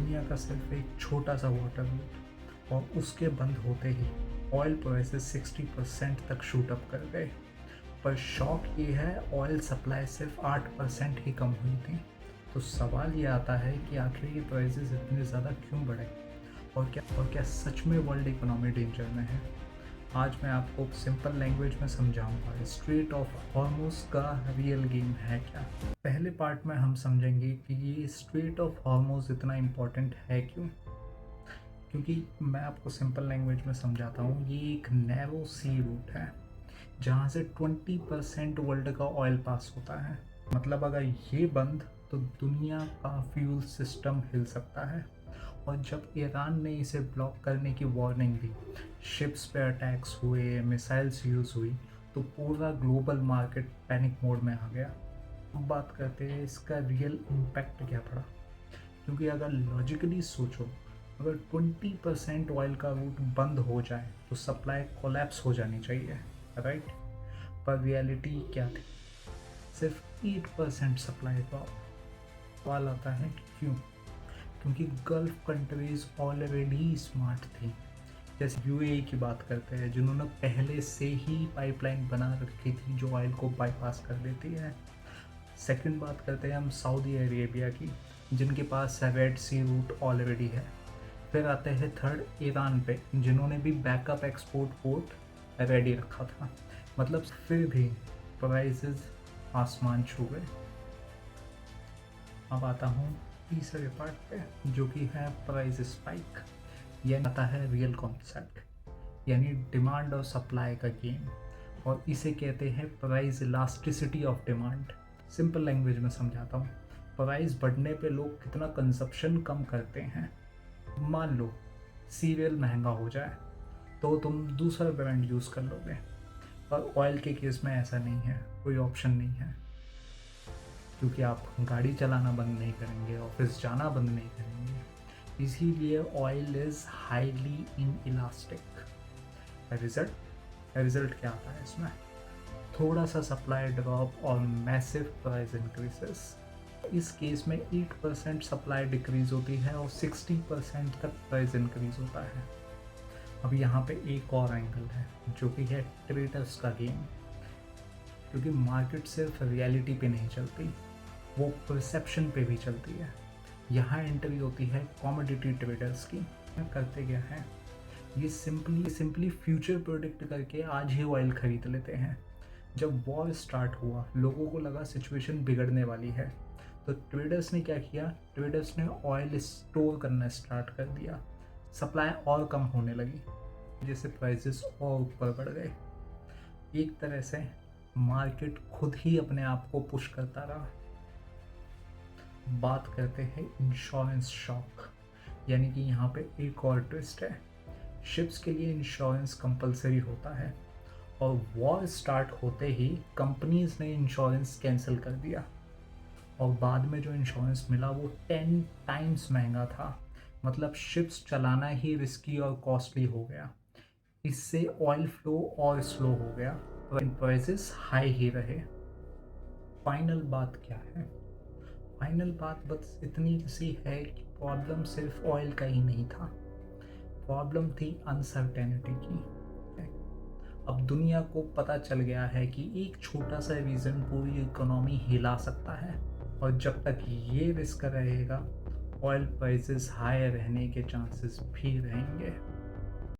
दुनिया का सिर्फ एक छोटा सा वाटर रूट और उसके बंद होते ही ऑयल प्राइसेस 60% तक शूट अप कर गए। पर शौक ये है, ऑयल सप्लाई सिर्फ 8% ही कम हुई थी। तो सवाल ये आता है कि आखिर ये प्राइसेस इतने ज़्यादा क्यों बढ़े और क्या सच में वर्ल्ड इकोनॉमी डेंजर में है। आज मैं आपको सिंपल लैंग्वेज में समझाऊंगा स्ट्रेट ऑफ हॉर्मुज का रियल गेम है क्या। पहले पार्ट में हम समझेंगे कि ये स्ट्रेट ऑफ हॉर्मुज इतना इम्पोर्टेंट है क्यों। क्योंकि मैं आपको सिंपल लैंग्वेज में समझाता हूँ, ये एक नैरो सी रूट है जहाँ से 20% वर्ल्ड का ऑयल पास होता है। मतलब अगर ये बंद तो दुनिया का फ्यूल सिस्टम हिल सकता है। और जब ईरान ने इसे ब्लॉक करने की वार्निंग दी, शिप्स पे अटैक्स हुए, मिसाइल्स यूज़ हुई, तो पूरा ग्लोबल मार्केट पैनिक मोड में आ गया। अब बात करते हैं इसका रियल इम्पैक्ट क्या पड़ा। क्योंकि अगर लॉजिकली सोचो, अगर 20% ऑयल का रूट बंद हो जाए तो सप्लाई कोलैप्स हो जानी चाहिए, राइट। पर रियलिटी क्या थी? सिर्फ 8% सप्लाई ड्रॉप। सवाल आता है क्यों? क्योंकि गल्फ कंट्रीज ऑलरेडी स्मार्ट थी। जैसे यूएई की बात करते हैं, जिन्होंने पहले से ही पाइपलाइन बना रखी थी जो ऑयल को बाईपास कर देती है। सेकंड बात करते हैं हम सऊदी अरेबिया की, जिनके पास रेड सी रूट ऑलरेडी है। फिर आते हैं थर्ड ईरान पे, जिन्होंने भी बैकअप एक्सपोर्ट पोर्ट रेडी रखा था। मतलब फिर भी प्राइसेस आसमान छू गए। अब आता हूँ तीसरे पार्ट पे, जो कि है प्राइस स्पाइक। यह आता है रियल कॉन्सेप्ट, यानी डिमांड और सप्लाई का गेम। और इसे कहते हैं price elasticity of demand. Simple language में समझाता हूँ, प्राइस बढ़ने पे लोग कितना कंजप्शन कम करते हैं। मान लो सीरियल महंगा हो जाए तो तुम दूसरा ब्रांड यूज़ कर लोगे, पर ऑयल के केस में ऐसा नहीं है, कोई ऑप्शन नहीं है। क्योंकि आप गाड़ी चलाना बंद नहीं करेंगे, ऑफिस जाना बंद नहीं करेंगे। इसीलिए oil is highly inelastic. Result क्या आता है इसमें? थोड़ा सा सप्लाई ड्रॉप और मैसिव प्राइस इंक्रीजेस। इस केस में 8% सप्लाई डिक्रीज होती है और 60% तक प्राइस इंक्रीज होता है। अब यहाँ पे एक और एंगल है, जो कि है ट्रेडर्स का गेम। क्योंकि मार्केट सिर्फ रियलिटी पे नहीं चलती, वो परसेप्शन पे भी चलती है। यहाँ एंट्री होती है कॉमोडिटी ट्रेडर्स की। करते क्या है, ये सिंपली फ्यूचर प्रोडिक्ट करके आज ही ऑयल खरीद लेते हैं। जब वॉर स्टार्ट हुआ, लोगों को लगा सिचुएशन बिगड़ने वाली है, तो ट्रेडर्स ने क्या किया, ट्रेडर्स ने ऑयल स्टोर करना स्टार्ट कर दिया। सप्लाई और कम होने लगी, जिससे प्राइसेस और ऊपर बढ़ गए। एक तरह से मार्केट खुद ही अपने आप को पुश करता रहा। बात करते हैं इंश्योरेंस शॉक, यानी कि यहाँ पे एक और ट्विस्ट है। शिप्स के लिए इंश्योरेंस कंपलसरी होता है, और वॉर स्टार्ट होते ही कंपनीज ने इंश्योरेंस कैंसिल कर दिया। और बाद में जो इंश्योरेंस मिला वो 10 टाइम्स महंगा था। मतलब शिप्स चलाना ही रिस्की और कॉस्टली हो गया। इससे ऑयल फ्लो और स्लो हो गया, प्राइसेस हाई ही रहे। फाइनल बात क्या है? फाइनल बात बस इतनी सी है कि प्रॉब्लम सिर्फ ऑयल का ही नहीं था, प्रॉब्लम थी अनसर्टेनिटी की। अब दुनिया को पता चल गया है कि एक छोटा सा रीज़न पूरी इकोनॉमी हिला सकता है, और जब तक ये रिस्क रहेगा, ऑयल प्राइसेस हाई रहने के चांसेस भी रहेंगे।